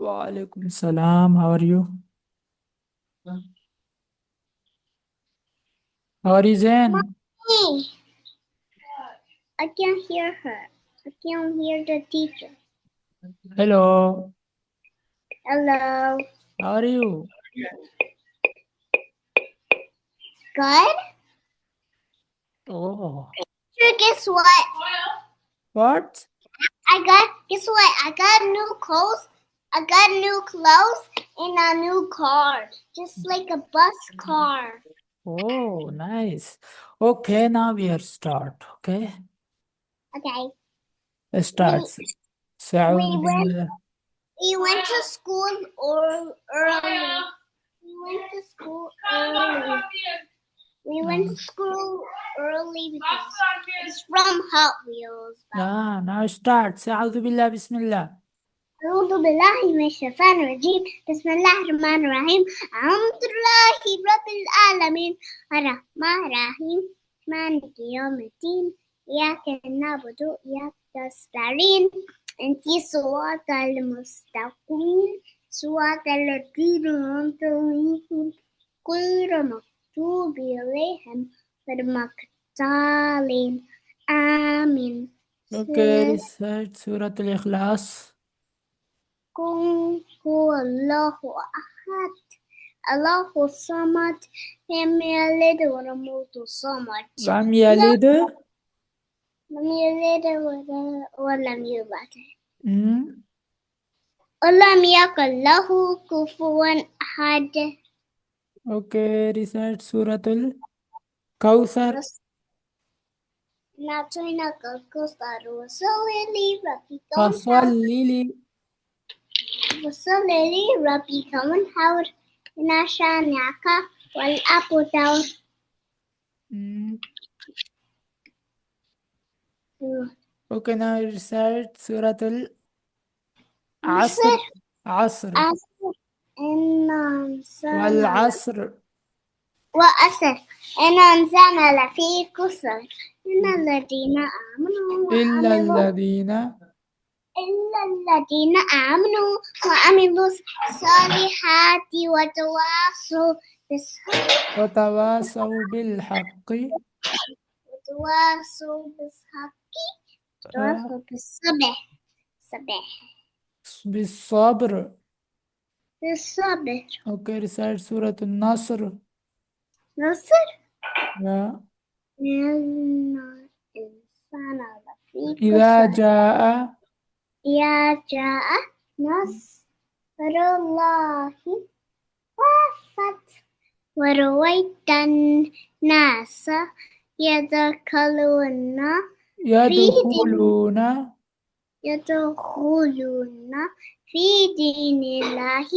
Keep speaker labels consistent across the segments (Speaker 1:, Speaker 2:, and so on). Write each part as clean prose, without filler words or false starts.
Speaker 1: وعليكم السلام. How are you? How are you, Zen?
Speaker 2: Mommy, I can't hear her. I can't hear the teacher.
Speaker 1: Hello.
Speaker 2: Hello.
Speaker 1: How are you?
Speaker 2: Good?
Speaker 1: Oh.
Speaker 2: Sure, guess what?
Speaker 1: What?
Speaker 2: Guess what? I got new clothes. I got new clothes and a new car. Just like a bus car.
Speaker 1: Oh, nice. Okay, now we are start. Okay?
Speaker 2: Okay.
Speaker 1: Let's
Speaker 2: We
Speaker 1: start. أعوذ
Speaker 2: we went
Speaker 1: بالله.
Speaker 2: we went to school early. We went to school early. We went to school early because it's from Hot Wheels.
Speaker 1: Now start. أعوذ بالله. بسم الله.
Speaker 2: أعوذ بالله من الشيطان الرجيم بسم الله الرحمن الرحيم الحمد لله رب العالمين الرحمن الرحيم مالك يوم الدين إياك نعبد وإياك نستعين اهدنا الصراط المستقيم صراط الذين أنعمت عليهم غير المغضوب عليهم ولا الضالين آمين.
Speaker 1: Okay, recite سورة الإخلاص.
Speaker 2: قل هو الله أحد الله الصمد لم يلد ولم يولد الصمد
Speaker 1: لم يلد.
Speaker 2: لم يلد ولم يولد
Speaker 1: Hmm?
Speaker 2: ولم يكن له كفوا أحد.
Speaker 1: Okay, recite سورة الكوثر.
Speaker 2: أعطيناك الكوثر
Speaker 1: فصل لي.
Speaker 2: وصل لربك وانحر إن شانئك والأبتر.
Speaker 1: Okay, now recite سورة العصر.
Speaker 2: عصر
Speaker 1: عصر.
Speaker 2: إن
Speaker 1: والعصر.
Speaker 2: وأسف إن أنزلنا لفي كسر إن الذين آمنوا
Speaker 1: إلا الذين
Speaker 2: وعملوا الصالحات
Speaker 1: وتواصوا بالحق
Speaker 2: وتواصوا بالحق وتواصوا بالصبر
Speaker 1: بالصبر.
Speaker 2: بالصبر.
Speaker 1: Okay, recite سورة النصر.
Speaker 2: نصر
Speaker 1: Yeah.
Speaker 2: إن الإنسان لفي
Speaker 1: إذا
Speaker 2: كسر
Speaker 1: جاء
Speaker 2: يا جاء نصر الله وافت ورويت الناس يدخلون
Speaker 1: يدخلون
Speaker 2: في دين الله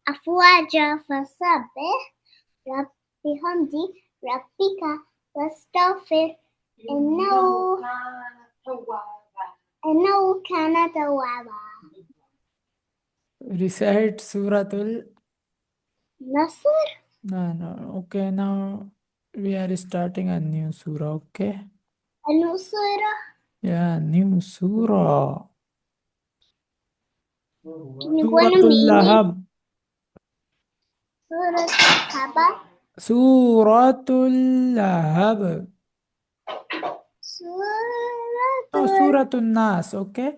Speaker 2: أفواجا فسبح بحمد ربك واستغفر إنه كان توابا.
Speaker 1: recite سورة
Speaker 2: نصر.
Speaker 1: No. Okay, now we are starting a new surah. Okay.
Speaker 2: النصرة.
Speaker 1: Yeah, new surah.
Speaker 2: Can you go
Speaker 1: سورة
Speaker 2: on a meeting?
Speaker 1: اللهب.
Speaker 2: سورة الكعبة.
Speaker 1: سورة اللهب. No, سورة الناس. Okay.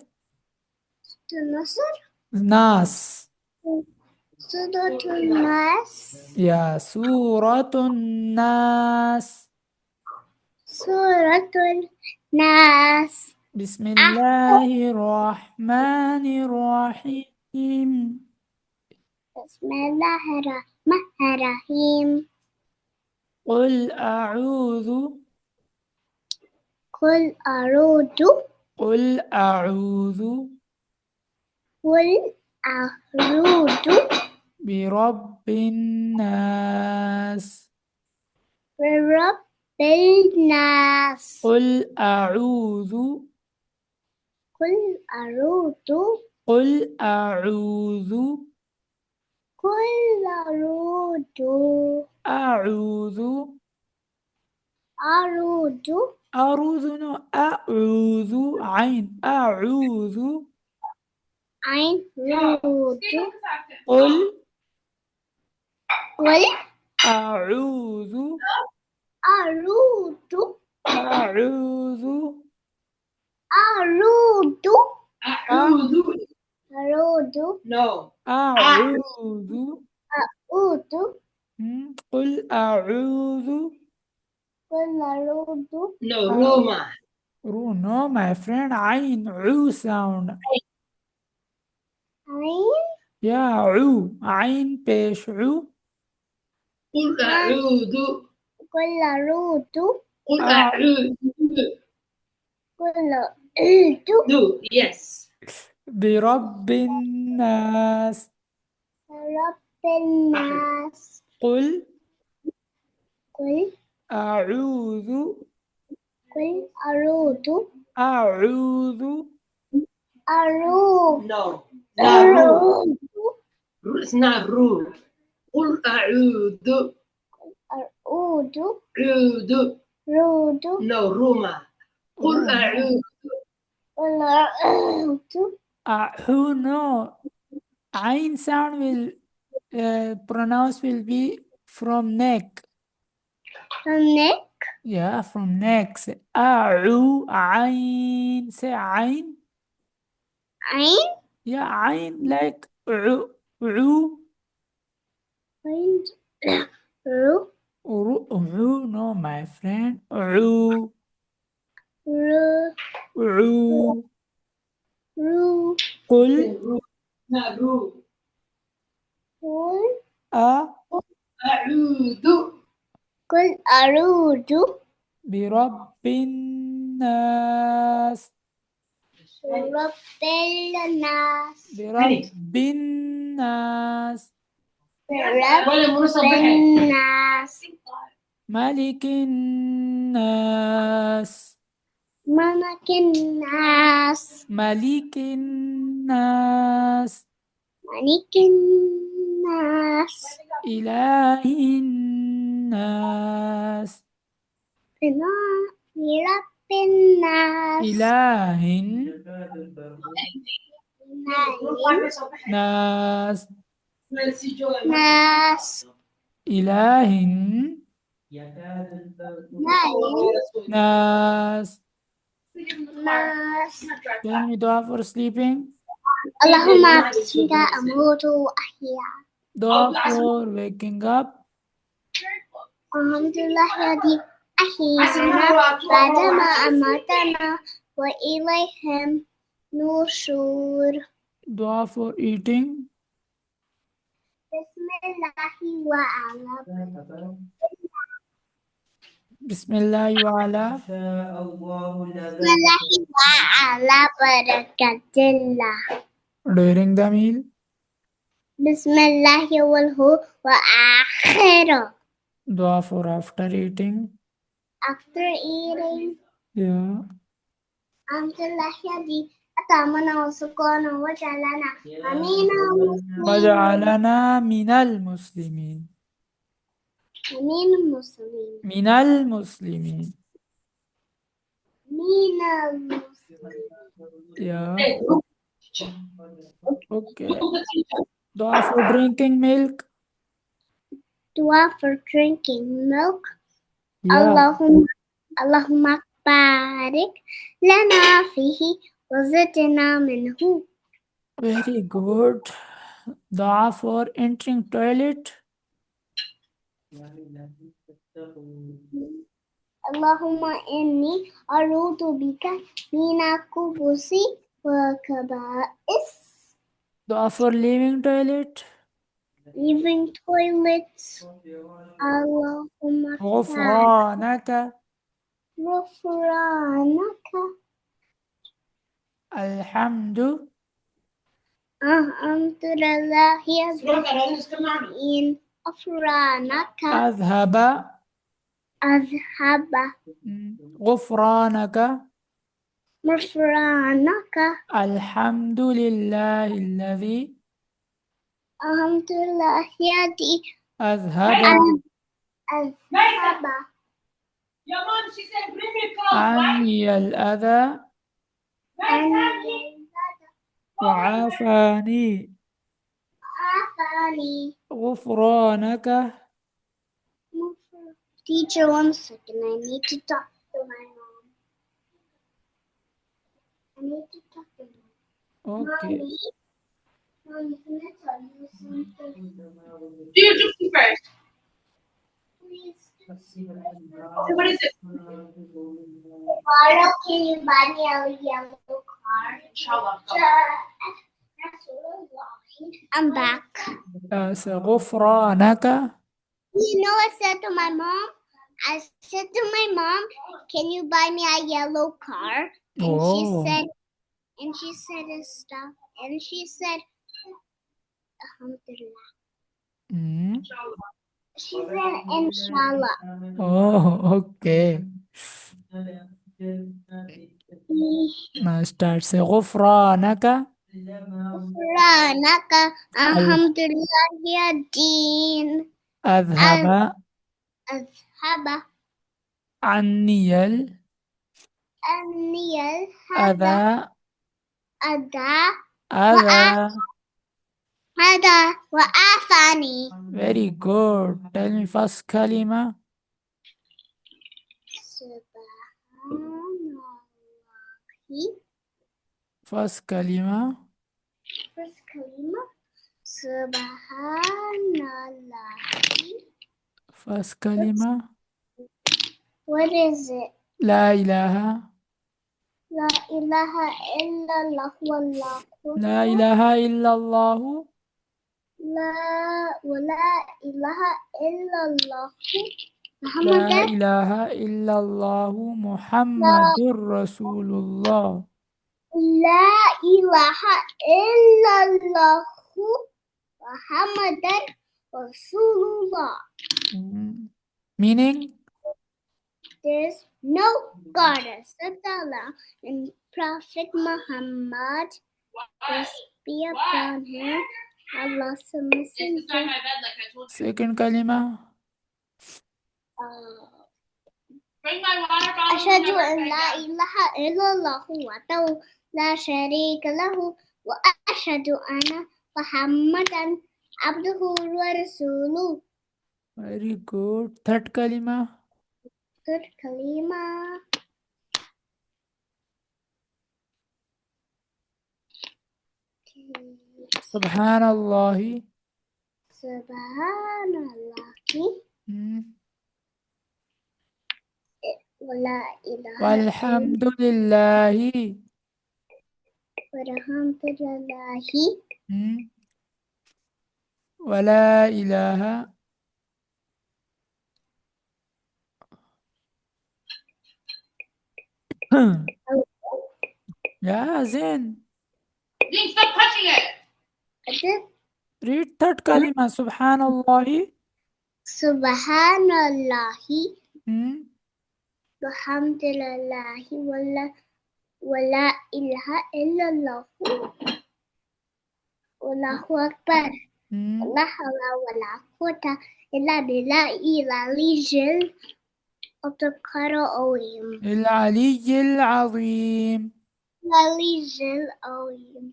Speaker 2: النصر.
Speaker 1: ناس.
Speaker 2: سورة الناس.
Speaker 1: يا سورة الناس.
Speaker 2: سورة الناس.
Speaker 1: بسم الله الرحمن الرحيم.
Speaker 2: بسم الله الرحمن الرحيم.
Speaker 1: قل أعوذ.
Speaker 2: قل أعوذ.
Speaker 1: قل أعوذ.
Speaker 2: قل أعوذ.
Speaker 1: برب الناس.
Speaker 2: برب الناس.
Speaker 1: قل أعوذ.
Speaker 2: قل أعوذ.
Speaker 1: قل أعوذ.
Speaker 2: قل أعوذ.
Speaker 1: أعوذ.
Speaker 2: أعوذ.
Speaker 1: أعوذ عين. أعوذ.
Speaker 2: عين رود
Speaker 1: قل
Speaker 2: قل
Speaker 1: أعوذ
Speaker 2: أرود
Speaker 1: أعوذ
Speaker 2: أرود
Speaker 3: أعوذ.
Speaker 2: أرود
Speaker 3: No.
Speaker 1: أعوذ
Speaker 2: أود
Speaker 1: قل أعوذ
Speaker 2: قل أرود
Speaker 3: No. Roma.
Speaker 1: No, my friend, عين عو sound.
Speaker 2: عين
Speaker 1: Yeah, عو عين بيش عو
Speaker 3: قل أعوذ.
Speaker 2: قل أرود
Speaker 3: قل
Speaker 1: أع-
Speaker 3: أعوذ.
Speaker 2: قل أرود
Speaker 3: Do. Yes.
Speaker 1: برب الناس
Speaker 2: رب الناس
Speaker 1: قل
Speaker 2: قل
Speaker 1: أعوذ
Speaker 2: قل أرود
Speaker 1: أعوذ
Speaker 2: أرود
Speaker 3: No. لا رو.
Speaker 2: أرود
Speaker 3: It's not ru. قل أعوذ.
Speaker 2: أرود
Speaker 3: عوذ.
Speaker 2: رود
Speaker 3: No. Roma. قل
Speaker 1: no.
Speaker 3: أعوذ.
Speaker 2: قل أرود
Speaker 1: Who know عين sound will pronounce will be from neck.
Speaker 2: neck
Speaker 1: Yeah, from neck. Say أعو عين. Say عين.
Speaker 2: عين
Speaker 1: Yeah, عين like عو عو
Speaker 2: عين رو
Speaker 1: عو. No, my friend. عو
Speaker 2: رو
Speaker 1: عو.
Speaker 2: رو
Speaker 1: قل
Speaker 3: Ru. Not ru.
Speaker 2: قل
Speaker 3: أعوذ.
Speaker 2: قل أرود
Speaker 1: برب الناس
Speaker 2: رب الناس
Speaker 1: برب الناس
Speaker 2: رب
Speaker 3: ولا منصب
Speaker 2: الناس
Speaker 1: ملك الناس
Speaker 2: ملك الناس
Speaker 1: ملك الناس
Speaker 2: ملك الناس
Speaker 1: إله الناس
Speaker 2: رب الناس
Speaker 1: إله ناس
Speaker 2: ناس
Speaker 1: إله ناس
Speaker 2: ناس
Speaker 1: Tell me dua for sleeping,
Speaker 2: اللهم بك أموت وأحيا
Speaker 1: dua for waking up,
Speaker 2: الحمد لله الذي أحيانا بعدما أماتنا وإليه النشور
Speaker 1: dua for eating,
Speaker 2: بسم الله وعلى
Speaker 1: Bismillah wa ala,
Speaker 2: بسم الله وعلى بركة الله
Speaker 1: during the meal,
Speaker 2: بسم الله والهو وآخره
Speaker 1: dua for after eating,
Speaker 2: after eating
Speaker 1: yeah,
Speaker 2: الحمد لله الذي أطعمنا وسقانا وجعلنا أمينا مسلمين
Speaker 1: وجعلنا من المسلمين,
Speaker 2: أمين المسلمين
Speaker 1: من المسلمين,
Speaker 2: أمين المسلمين
Speaker 1: yeah, okay, dua for drinking milk,
Speaker 2: dua for drinking milk
Speaker 1: yeah,
Speaker 2: اللهم بارك لنا فيه وزدنا منه
Speaker 1: very good, dua for entering toilet,
Speaker 2: اللهم إني أعوذ بك من الخبث والخبائث
Speaker 1: dua for leaving toilet,
Speaker 2: leaving toilets اللهم
Speaker 1: غفرانك
Speaker 2: غفرانك
Speaker 1: الحمد
Speaker 2: أنت لله إن غفرانك
Speaker 1: أذهب
Speaker 2: أذهب
Speaker 1: غفرانك
Speaker 2: غفرانك
Speaker 1: الحمد لله الذي
Speaker 2: الحمد لله الذي
Speaker 1: أذهب
Speaker 2: أذهب
Speaker 3: Your mom, she said, bring me clothes, right?
Speaker 1: عني الأذى
Speaker 2: عني
Speaker 1: وعافاني
Speaker 2: عافاني.
Speaker 1: غفرانك.
Speaker 2: Teacher, 1 second. I need to talk to my mom. I need to talk to my mom.
Speaker 1: أوكي.
Speaker 2: Mommy, can I tell you something?
Speaker 3: Do your duty first.
Speaker 2: Please.
Speaker 3: Okay, what is it?
Speaker 2: Tomorrow, can you buy me a yellow car?
Speaker 3: Inshallah.
Speaker 2: I'm back.
Speaker 1: غفرانك.
Speaker 2: You know what I said to my mom? I said to my mom, can you buy me a yellow car? And
Speaker 1: Oh.
Speaker 2: she said and stuff. And she said, Alhamdulillah.
Speaker 1: Mm.
Speaker 2: She said, Inshallah.
Speaker 1: Oh, okay. Now start. Say غفرانك.
Speaker 2: غفرانك Alhamdulillah ya din.
Speaker 1: أذهب
Speaker 2: أذهب
Speaker 1: عني
Speaker 2: عني
Speaker 1: الأذى.
Speaker 2: الأذى
Speaker 1: أذى.
Speaker 2: وعافاني.
Speaker 1: Very good. Tell me first كلمة. First كلمة.
Speaker 2: First kalima. Subhanallah.
Speaker 1: First كلمة.
Speaker 2: What is it?
Speaker 1: لا إله.
Speaker 2: La ilaha illallah wallahu.
Speaker 1: لا إله إلا الله.
Speaker 2: ولا إله إلا الله
Speaker 1: لا
Speaker 2: محمد.
Speaker 1: إله إلا الله محمد رسول الله.
Speaker 2: لا إله إلا الله محمد رسول الله.
Speaker 1: Meaning?
Speaker 2: There's no God except Allah, and Prophet Muhammad, peace be upon him, Allah's messenger.
Speaker 1: Second كلمة.
Speaker 3: Bring my water bottle.
Speaker 2: أشهد أن لا إله إلا الله وحده لا شريك له وأشهد أن محمدا عبده ورسوله.
Speaker 1: Very good. Third كلمة.
Speaker 2: Third kalima.
Speaker 1: سبحان الله.
Speaker 2: Subhanallah. ولا إله
Speaker 1: والحمد لله.
Speaker 2: والحمد لله.
Speaker 1: ولا إله. يا زين.
Speaker 3: Dean, stop touching it.
Speaker 1: Read third كلمة. سبحان الله.
Speaker 2: Subhanallah. والحمد لله ولا إله إلا الله. والله أكبر. لا حول ولا قوة إلا بالله العلي العظيم.
Speaker 1: العلي العظيم.
Speaker 2: العلي العظيم.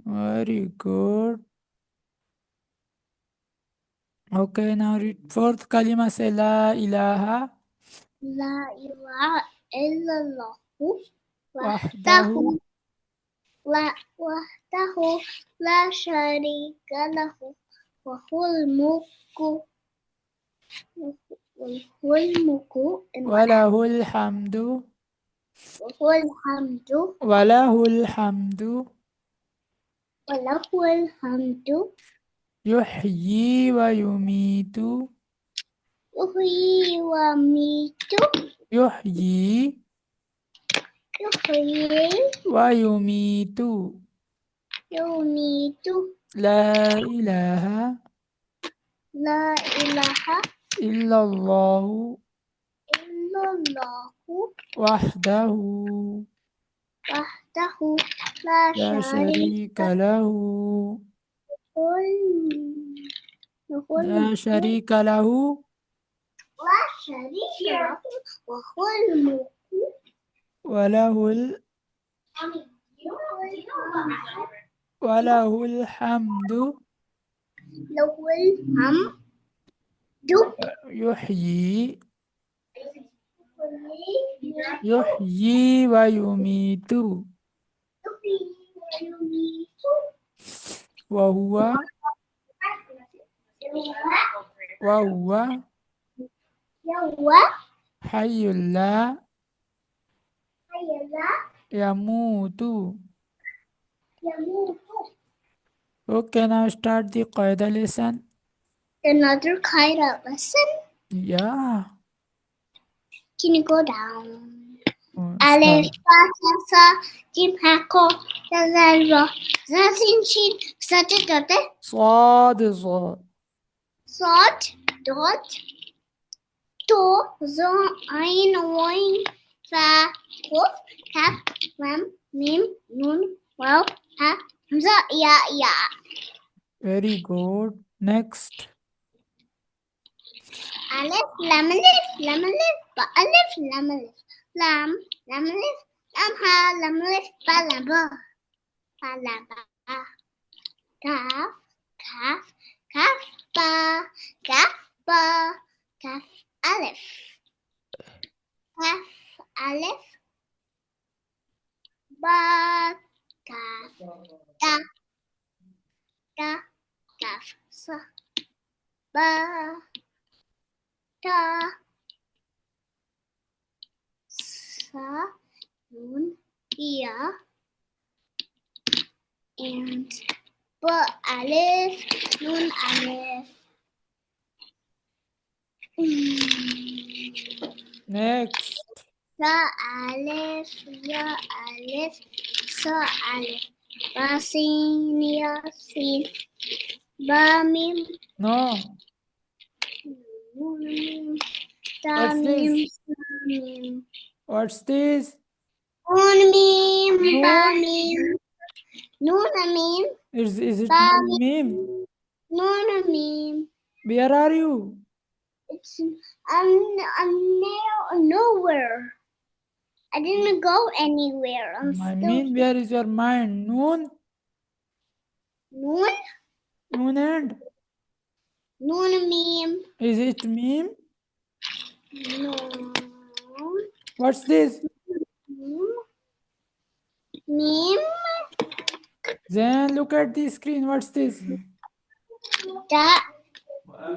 Speaker 1: Very good. Okay, now read fourth كلمة. Say لا إله.
Speaker 2: لا إله إلا الله
Speaker 1: وحده.
Speaker 2: وحده لا شريك له وهو الملك
Speaker 1: وله الحمد. وله الحمد. يحيي ويميت.
Speaker 2: يحيي ويميت.
Speaker 1: يحيي ويميت.
Speaker 2: يميت.
Speaker 1: لا إله إلا الله وحده لا شريك له. لا شريك له.
Speaker 2: وهو الملك.
Speaker 1: وله وله الحمد
Speaker 2: له الحمد
Speaker 1: يحيي ويميت وهو حي لا يموت. Okay, now start the qaida lesson.
Speaker 2: Another kind of lesson.
Speaker 1: Yeah.
Speaker 2: Can you go down?
Speaker 1: Start.
Speaker 2: Alif, Ba, Ta, Sa, Jim, Ha, Ko, Da, Zal, Ra, Za, Sin, Shin, Sa, Ta, Ta, Ta,
Speaker 1: صاد
Speaker 2: Sod, Dot, To, Zo, Ain, Wain, Fa, Qaf, Kaf, Lam, Mim, Nun, Waw, Ha, Hamza, Ya, Ya.
Speaker 1: Very good. Next.
Speaker 2: Alif, Lam, Alif, Lam, Alif, Ba, Alif, Lam, Alif, Lam, Lam, Alif, Lam, Ha, Lam, Alif, Ba, Lam, Ba, Ba, Lam, Ba, Kaf, Kaf, Kaf, Ba, Kaf, Ba, Kaf, Alif, Kaf, Alif, Ba, Kaf, Da, Da, Kaf, Sa, Ba, Da, Sa, Nun, Ya, and Ba, Alif, Nun, Alif.
Speaker 1: Next.
Speaker 2: Sa, Alif, Ya, Alif, Sa, Alif. Ba, Sin, Ya, Sin. Ba, Mim,
Speaker 1: No.
Speaker 2: Nun, Mim. Da,
Speaker 1: What's
Speaker 2: Mim,
Speaker 1: this?
Speaker 2: Sa, Mim.
Speaker 1: What's this?
Speaker 2: Nun, Mim, Ba,
Speaker 1: Noon?
Speaker 2: Mim. Nun, Mim,
Speaker 1: Is it
Speaker 2: Ba,
Speaker 1: noon meme?
Speaker 2: Nun, Mim.
Speaker 1: Where are you?
Speaker 2: It's I'm now nowhere. I didn't go anywhere. I'm
Speaker 1: I
Speaker 2: still
Speaker 1: mean, where is your mind? Noon?
Speaker 2: Nun,
Speaker 1: Noon and?
Speaker 2: Nun, Mim.
Speaker 1: Is it meme?
Speaker 2: Nun,
Speaker 1: What's this?
Speaker 2: Mim.
Speaker 1: Then look at the screen. What's this?
Speaker 2: Da.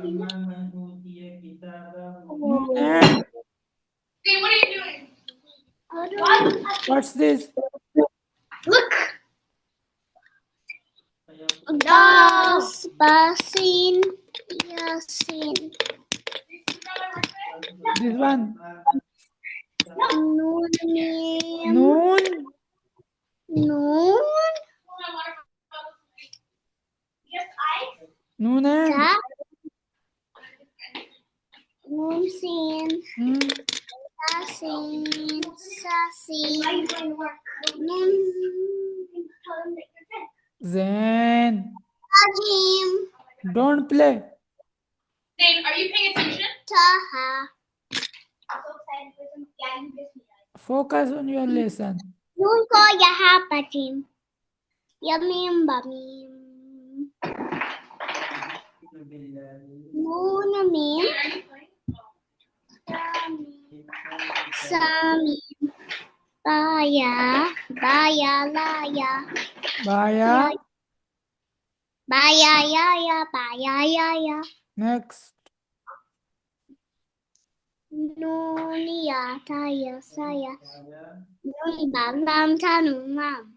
Speaker 1: Noon and?
Speaker 3: Okay, what are you doing?
Speaker 1: What's this?
Speaker 2: Look. Das, Basin, Yasin.
Speaker 1: This one.
Speaker 2: Nun, Mim.
Speaker 1: Noon?
Speaker 2: Nun,
Speaker 1: Noon and?
Speaker 2: Da. Nun, Sin.
Speaker 1: Hmm.
Speaker 2: Sasin, Sasin. Nun,
Speaker 1: Zen.
Speaker 2: Ajim.
Speaker 1: Don't play.
Speaker 3: Zane, are you paying attention?
Speaker 2: Taha.
Speaker 1: Focus on your lesson.
Speaker 2: Nun ko yaha bajim. Yamim bamim. Nun mim. Samim. Baya. Baya laya.
Speaker 1: Baya.
Speaker 2: Baya ya. Baya ya.
Speaker 1: Next.
Speaker 2: Nun ya taya saya. Nun bam tanumam.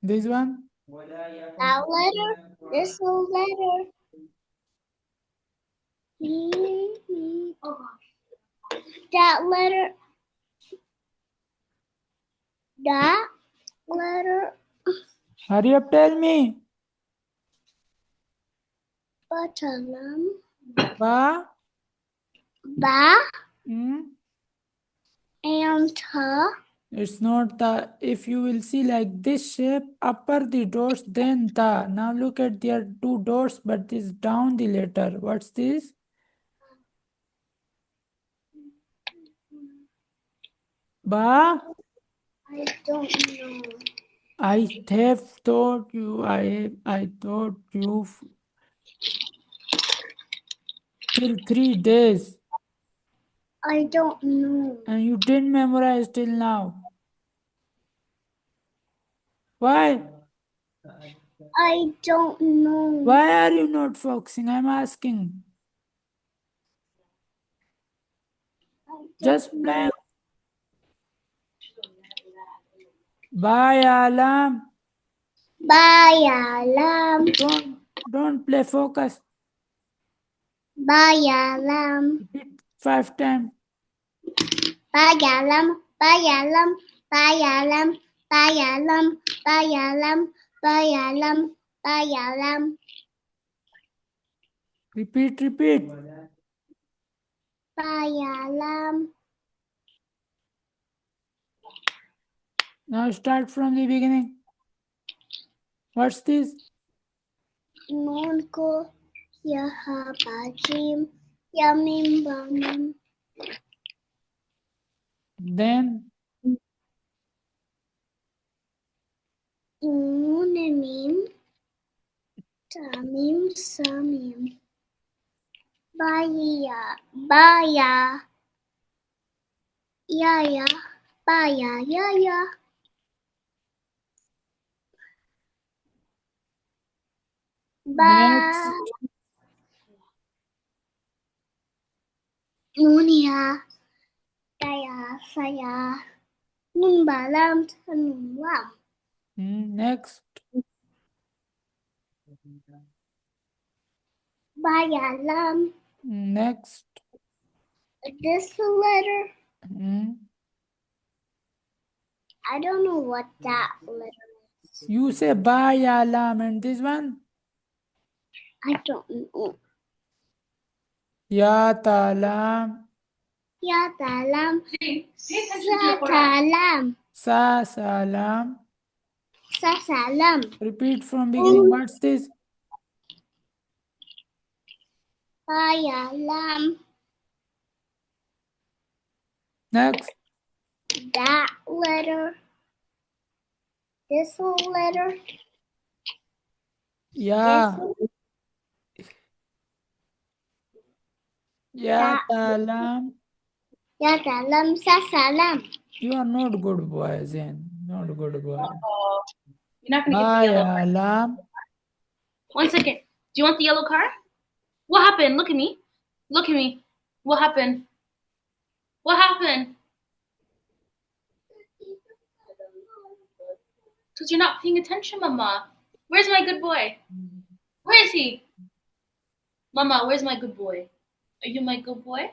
Speaker 1: This one.
Speaker 2: That letter. This letter. That letter. That letter.
Speaker 1: Hurry up, tell me.
Speaker 2: Batalam.
Speaker 1: Ba.
Speaker 2: Ba
Speaker 1: Hmm.
Speaker 2: and ta.
Speaker 1: It's not the. If you will see like this shape, upper the doors, then the. Now look at there two doors, but this down the letter. What's this? Ba.
Speaker 2: I don't know.
Speaker 1: I have told you, I told you till 3 days,
Speaker 2: I don't know.
Speaker 1: and you didn't memorize till now. Why?
Speaker 2: I don't know.
Speaker 1: Why are you not focusing? I'm asking.
Speaker 2: I don't
Speaker 1: Just
Speaker 2: know.
Speaker 1: play. Bye, Alam.
Speaker 2: Bye, Alam.
Speaker 1: Don't play. Focus.
Speaker 2: Bye, Alam.
Speaker 1: Repeat 5 times.
Speaker 2: Bye, Alam. Bye, Alam. Bye, Alam. Bye, Alam. Bye, Alam. Bye, Alam. Bye, Alam.
Speaker 1: Repeat, repeat.
Speaker 2: Bye, Alam.
Speaker 1: Now start from the beginning. What's this?
Speaker 2: Nun ko yaha bajim yamim bamim.
Speaker 1: Then
Speaker 2: Nunemim tamim samim. Baya baya yaya baya yaya.
Speaker 1: next.
Speaker 2: Ba nunia saya saya nun balam tanun lam.
Speaker 1: Next.
Speaker 2: Baya lam.
Speaker 1: Next.
Speaker 2: This letter. I don't know what that letter is.
Speaker 1: You say bye, Alam, and this one?
Speaker 2: I don't know.
Speaker 1: Ya Talam.
Speaker 2: Ya dalam
Speaker 3: Pay attention to
Speaker 2: sa
Speaker 3: your Quran.
Speaker 2: dalam
Speaker 1: Sa Salam.
Speaker 2: sa salam.
Speaker 1: Repeat from beginning. What's this?
Speaker 2: Baya lam.
Speaker 1: Next.
Speaker 2: That letter. This letter.
Speaker 1: Ya.
Speaker 2: This
Speaker 1: Ya
Speaker 2: That-
Speaker 1: Talam.
Speaker 2: ya dalam sa salam.
Speaker 1: You are not good boy, Zain. Not good boy.
Speaker 3: You're not gonna get the
Speaker 1: Bye,
Speaker 3: yellow card.
Speaker 1: Alam.
Speaker 3: 1 second. Do you want the yellow card? What happened? Look at me. Look at me. What happened? What happened? Because you're not paying attention, Mama. Where's my good boy? Where is he? Mama, where's my good boy? Are you my good boy?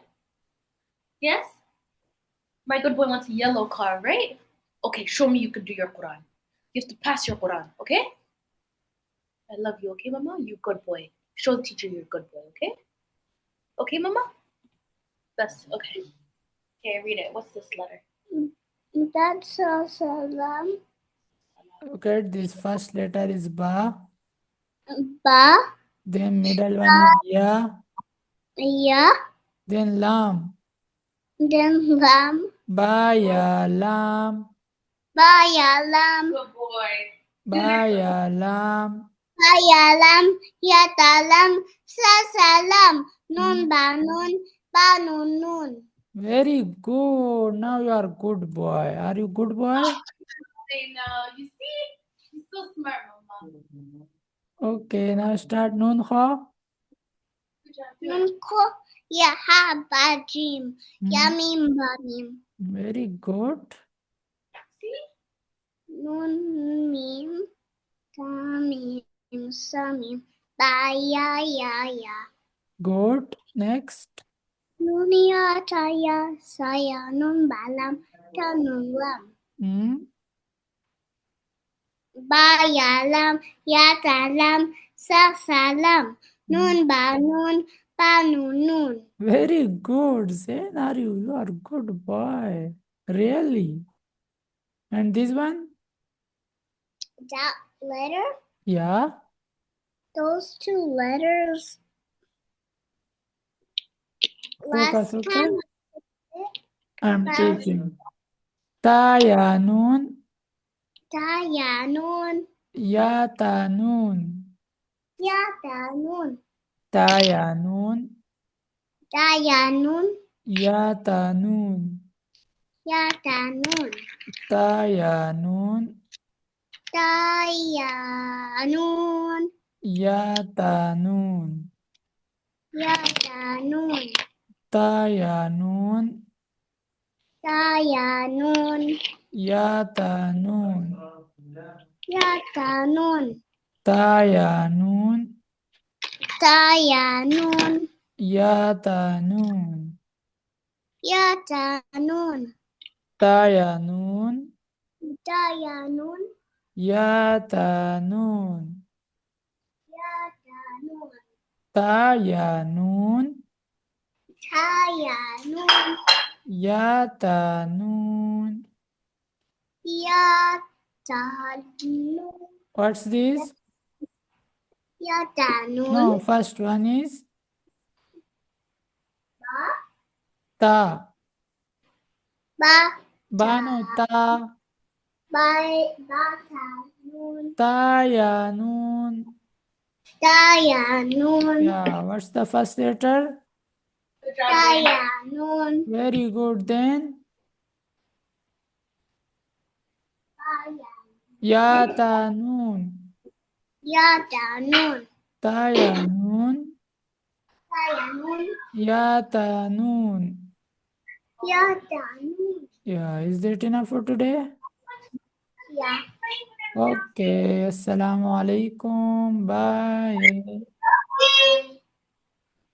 Speaker 3: Yes? My good boy wants a yellow card, right? Okay, show me you can do your Quran. You have to pass your Quran, okay? I love you, okay, Mama? You good boy. Show the teacher you're a good boy, okay? Okay, Mama? That's okay. Okay, read it. What's this letter?
Speaker 2: That's sa salam.
Speaker 1: Okay, this first letter is Ba.
Speaker 2: Ba
Speaker 1: Then middle one is Ya.
Speaker 2: ya
Speaker 1: Then Lam.
Speaker 2: then lam.
Speaker 1: Ba Ya Lam.
Speaker 2: Baya lam.
Speaker 3: Good boy.
Speaker 1: Ba Ya Lam.
Speaker 2: Baya lam ya dalam sa salam. Nun ba nun nun.
Speaker 1: Very good. Now you are good boy. Are you good boy?
Speaker 3: Say no. You see? He's so smart, Mama.
Speaker 1: Okay, now start Nun Kha.
Speaker 3: Good job.
Speaker 2: Nun ko yaha bajim yamim bamim.
Speaker 1: Very good.
Speaker 3: See?
Speaker 2: Nun mim tamim samim. Baya ya.
Speaker 1: Good. Next.
Speaker 2: Nunia taya saya nun balam tanun lam. Baya lam ya dalam sa salam. Nun ba nun nun.
Speaker 1: Very good. Zain, are you? You are good boy. Really? And this one?
Speaker 2: That letter,
Speaker 1: Yeah.
Speaker 2: those two letters.
Speaker 1: Focus,
Speaker 2: Last
Speaker 1: okay?
Speaker 2: time,
Speaker 1: I'm teaching. Ta Ya Nun.
Speaker 2: Ta ya nun.
Speaker 1: Ya ta nun.
Speaker 2: Ya ta nun.
Speaker 1: Ta ya nun.
Speaker 2: Ta ya nun.
Speaker 1: Ya ta nun.
Speaker 2: Ya ta nun.
Speaker 1: Ta ya nun.
Speaker 2: Ta ya nun.
Speaker 1: Ya ta nun.
Speaker 2: Ya ta nun.
Speaker 1: Ta ya nun.
Speaker 2: Ta ya nun.
Speaker 1: Ya ta nun.
Speaker 2: Ya ta nun.
Speaker 1: Ta ya nun.
Speaker 2: Ta ya nun.
Speaker 1: Ya ta nun.
Speaker 2: Ya ta nun.
Speaker 1: Ta ya nun.
Speaker 2: Ta ya nun.
Speaker 1: Ya ta nun.
Speaker 2: Ya ta nun.
Speaker 1: Ta ya nun.
Speaker 2: Ta ya nun.
Speaker 1: Ya ta nun.
Speaker 2: Ya ta nun.
Speaker 1: What's this?
Speaker 2: Ya ta nun.
Speaker 1: No, first one is
Speaker 2: Ba.
Speaker 1: ta.
Speaker 2: Ba.
Speaker 1: Ba no ta.
Speaker 2: Ba. Ba ta nun.
Speaker 1: Ta ya nun.
Speaker 2: Ta ya nun.
Speaker 1: Yeah, what's the first letter?
Speaker 3: Good
Speaker 2: Ta
Speaker 3: job, Jane.
Speaker 2: ya nun.
Speaker 1: Very good. Then
Speaker 2: Ba ya.
Speaker 1: ya ta nun.
Speaker 2: Ya ta nun.
Speaker 1: Ta ya nun.
Speaker 2: Ta ya nun.
Speaker 1: Ya ta nun.
Speaker 2: Ya ta nun.
Speaker 1: Yeah, is that enough for today?
Speaker 2: Yeah.
Speaker 1: Okay. Assalamu alaikum. Bye.